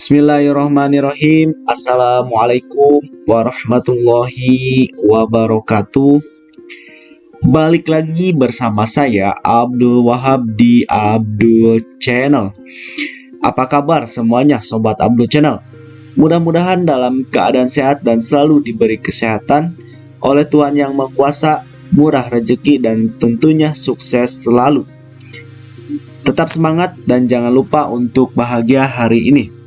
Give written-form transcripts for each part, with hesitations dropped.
Bismillahirrahmanirrahim. Assalamualaikum warahmatullahi wabarakatuh. Balik lagi bersama saya Abdul Wahab di Abdul Channel. Apa kabar semuanya Sobat Abdul Channel? Mudah-mudahan dalam keadaan sehat dan selalu diberi kesehatan oleh Tuhan Yang Maha Kuasa, murah rezeki dan tentunya sukses selalu. Tetap semangat dan jangan lupa untuk bahagia hari ini.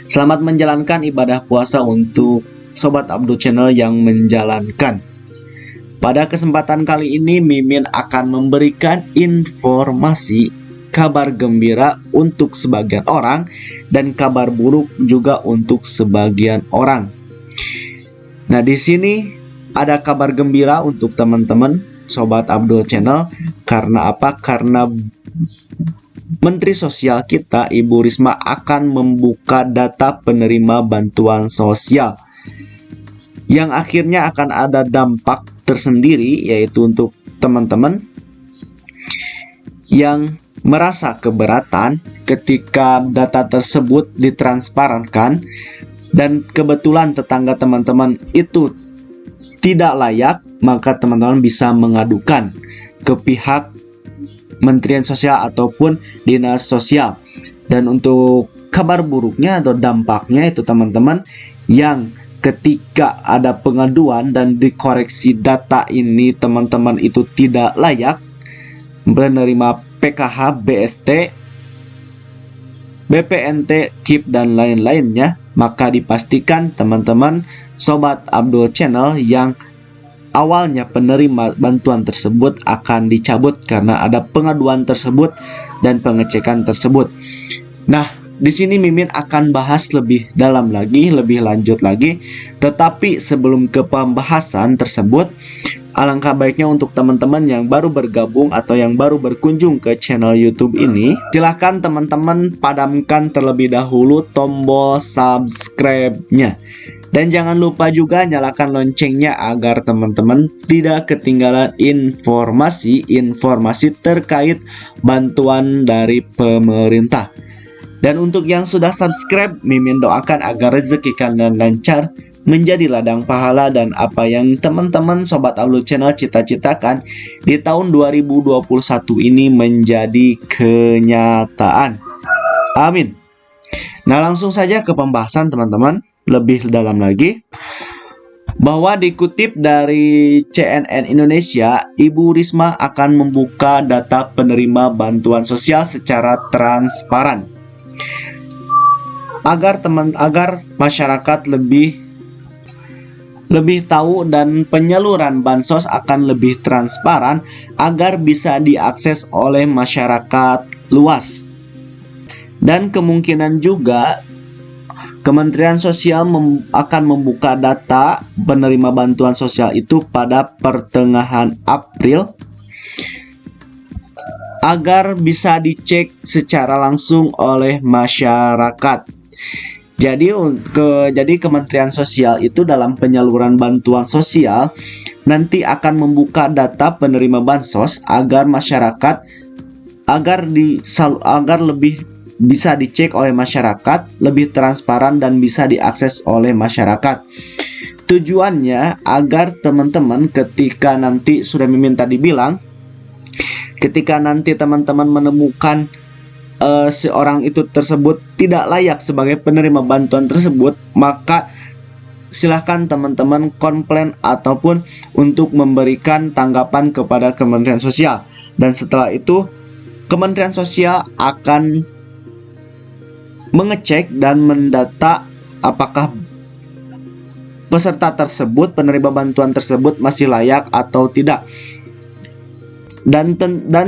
Selamat menjalankan ibadah puasa untuk Sobat Abdul Channel yang menjalankan. Pada kesempatan kali ini Mimin akan memberikan informasi kabar gembira untuk sebagian orang dan kabar buruk juga untuk sebagian orang. Nah, di sini ada kabar gembira untuk teman-teman Sobat Abdul Channel. Karena apa? Karena Menteri Sosial kita, Ibu Risma, akan membuka data penerima bantuan sosial yang akhirnya akan ada dampak tersendiri, yaitu untuk teman-teman yang merasa keberatan ketika data tersebut ditransparankan dan kebetulan tetangga teman-teman itu tidak layak, maka teman-teman bisa mengadukan ke pihak Kementerian Sosial ataupun Dinas Sosial. Dan untuk kabar buruknya atau dampaknya itu teman-teman, yang ketika ada pengaduan dan dikoreksi data ini teman-teman itu tidak layak menerima PKH, BST, BPNT, KIP dan lain-lainnya, maka dipastikan teman-teman Sobat Abdul Channel yang awalnya penerima bantuan tersebut akan dicabut karena ada pengaduan tersebut dan pengecekan tersebut. Nah, di sini Mimin akan bahas lebih dalam lagi, lebih lanjut lagi. Tetapi sebelum ke pembahasan tersebut, alangkah baiknya untuk teman-teman yang baru bergabung atau yang baru berkunjung ke channel YouTube ini, silahkan teman-teman padamkan terlebih dahulu tombol subscribe-nya. Dan jangan lupa juga nyalakan loncengnya agar teman-teman tidak ketinggalan informasi terkait bantuan dari pemerintah. Dan untuk yang sudah subscribe, Mimin doakan agar rezeki kalian lancar, menjadi ladang pahala, dan apa yang teman-teman Sobat Abdul Channel cita-citakan di tahun 2021 ini menjadi kenyataan. Amin. Nah, langsung saja ke pembahasan teman-teman. Lebih dalam lagi, bahwa dikutip dari CNN Indonesia, Ibu Risma akan membuka data penerima bantuan sosial secara transparan agar masyarakat lebih tahu dan penyaluran bansos akan lebih transparan agar bisa diakses oleh masyarakat luas. Dan kemungkinan juga Kementerian Sosial akan membuka data penerima bantuan sosial itu pada pertengahan April agar bisa dicek secara langsung oleh masyarakat. Jadi Kementerian Sosial itu dalam penyaluran bantuan sosial nanti akan membuka data penerima bansos agar masyarakat agar lebih bisa dicek oleh masyarakat, lebih transparan dan bisa diakses oleh masyarakat. Tujuannya agar teman-teman ketika nanti sudah Mimin tadi bilang, ketika nanti teman-teman menemukan seorang itu tersebut tidak layak sebagai penerima bantuan tersebut, maka silahkan teman-teman komplain ataupun untuk memberikan tanggapan kepada Kementerian Sosial. Dan setelah itu Kementerian Sosial akan mengecek dan mendata apakah peserta tersebut, penerima bantuan tersebut masih layak atau tidak. Dan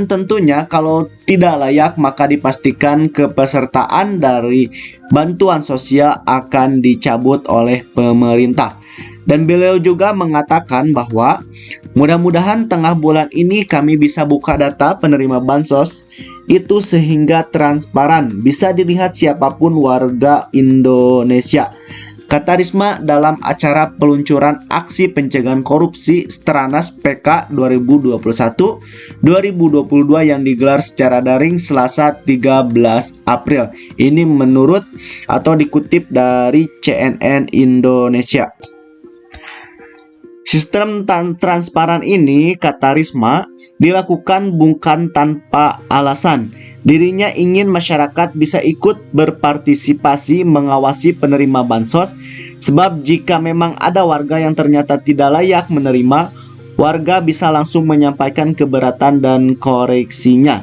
tentunya kalau tidak layak maka dipastikan kepesertaan dari bantuan sosial akan dicabut oleh pemerintah. Dan beliau juga mengatakan bahwa mudah-mudahan tengah bulan ini kami bisa buka data penerima bansos itu sehingga transparan, bisa dilihat siapapun warga Indonesia. kata Risma dalam acara peluncuran aksi pencegahan korupsi Stranas PK 2021-2022 yang digelar secara daring Selasa 13 April. Ini menurut atau dikutip dari CNN Indonesia. Sistem transparan ini, kata Risma, dilakukan bukan tanpa alasan. Dirinya ingin masyarakat bisa ikut berpartisipasi mengawasi penerima bansos, sebab jika memang ada warga yang ternyata tidak layak menerima, warga bisa langsung menyampaikan keberatan dan koreksinya.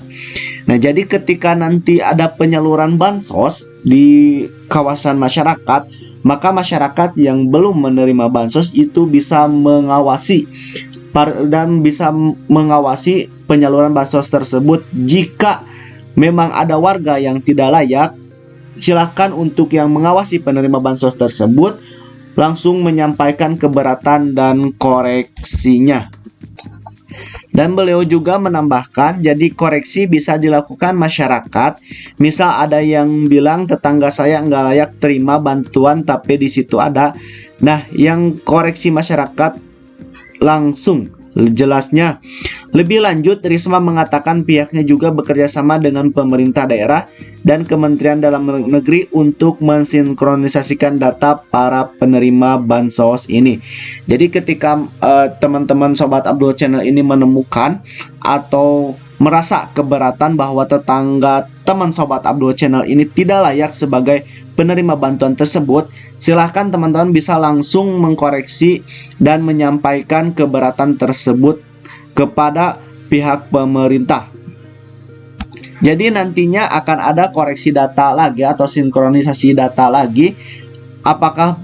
Nah, jadi ketika nanti ada penyaluran bansos di kawasan masyarakat, maka masyarakat yang belum menerima bansos itu bisa mengawasi dan bisa mengawasi penyaluran bansos tersebut. Jika memang ada warga yang tidak layak, silakan untuk yang mengawasi penerima bansos tersebut langsung menyampaikan keberatan dan koreksinya. Dan beliau juga menambahkan, jadi koreksi bisa dilakukan masyarakat. Misal ada yang bilang tetangga saya nggak layak terima bantuan, tapi di situ ada. Nah, yang koreksi masyarakat langsung. Jelasnya, lebih lanjut, Risma mengatakan pihaknya juga bekerja sama dengan pemerintah daerah dan Kementerian Dalam Negeri untuk mensinkronisasikan data para penerima bansos ini. Jadi ketika teman-teman Sobat Abdul Channel ini menemukan atau merasa keberatan bahwa tetangga teman Sobat Abdul Channel ini tidak layak sebagai penerima bantuan tersebut, silahkan teman-teman bisa langsung mengkoreksi dan menyampaikan keberatan tersebut kepada pihak pemerintah. Jadi nantinya akan ada koreksi data lagi atau sinkronisasi data lagi, apakah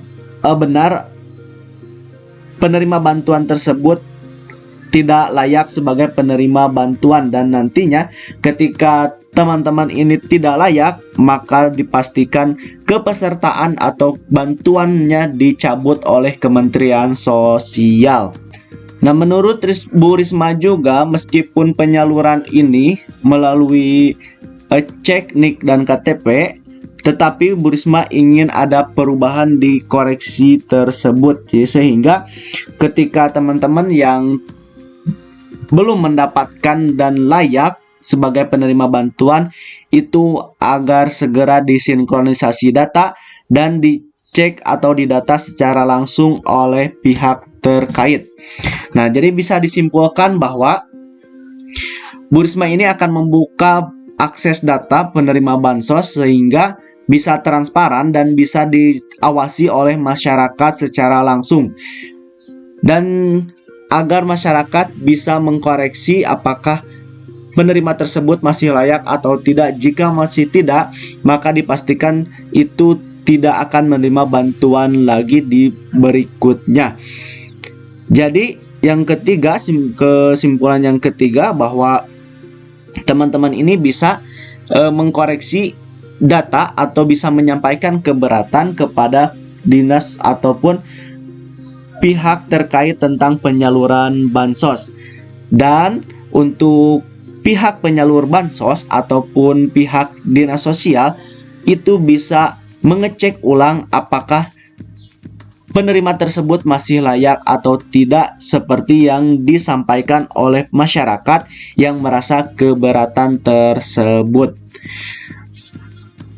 benar penerima bantuan tersebut tidak layak sebagai penerima bantuan, dan nantinya ketika teman-teman ini tidak layak, maka dipastikan kepesertaan atau bantuannya dicabut oleh Kementerian Sosial. Nah, menurut Bu Risma juga, meskipun penyaluran ini melalui cek NIK dan KTP, tetapi Bu Risma ingin ada perubahan di koreksi tersebut, sehingga ketika teman-teman yang belum mendapatkan dan layak sebagai penerima bantuan itu agar segera disinkronisasi data dan dicek atau didata secara langsung oleh pihak terkait. Nah, jadi bisa disimpulkan bahwa Bu Risma ini akan membuka akses data penerima bansos sehingga bisa transparan dan bisa diawasi oleh masyarakat secara langsung, dan agar masyarakat bisa mengkoreksi apakah penerima tersebut masih layak atau tidak. Jika masih tidak, maka dipastikan itu tidak akan menerima bantuan lagi di berikutnya. Jadi yang ketiga, kesimpulan yang ketiga, bahwa teman-teman ini bisa mengkoreksi data atau bisa menyampaikan keberatan kepada dinas ataupun pihak terkait tentang penyaluran bansos. Dan untuk pihak penyalur bansos ataupun pihak dinas sosial itu bisa mengecek ulang apakah penerima tersebut masih layak atau tidak, seperti yang disampaikan oleh masyarakat yang merasa keberatan tersebut.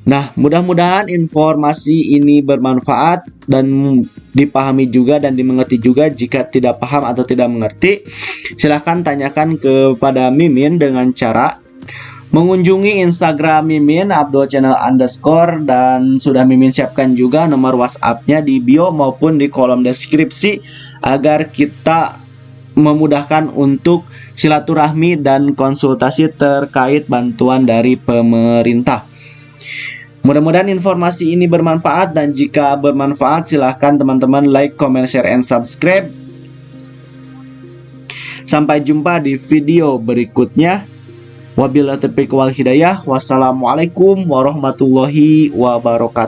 Nah, mudah-mudahan informasi ini bermanfaat dan dipahami juga dan dimengerti juga. Jika tidak paham atau tidak mengerti, silahkan tanyakan kepada Mimin dengan cara mengunjungi Instagram Mimin Abdul Channel _ dan sudah Mimin siapkan juga nomor WhatsApp-nya di bio maupun di kolom deskripsi agar kita memudahkan untuk silaturahmi dan konsultasi terkait bantuan dari pemerintah. Mudah-mudahan informasi ini bermanfaat, dan jika bermanfaat silahkan teman-teman like, comment, share, and subscribe. Sampai jumpa di video berikutnya. Wabillahi taufiq wal hidayah. Wassalamualaikum warahmatullahi wabarakatuh.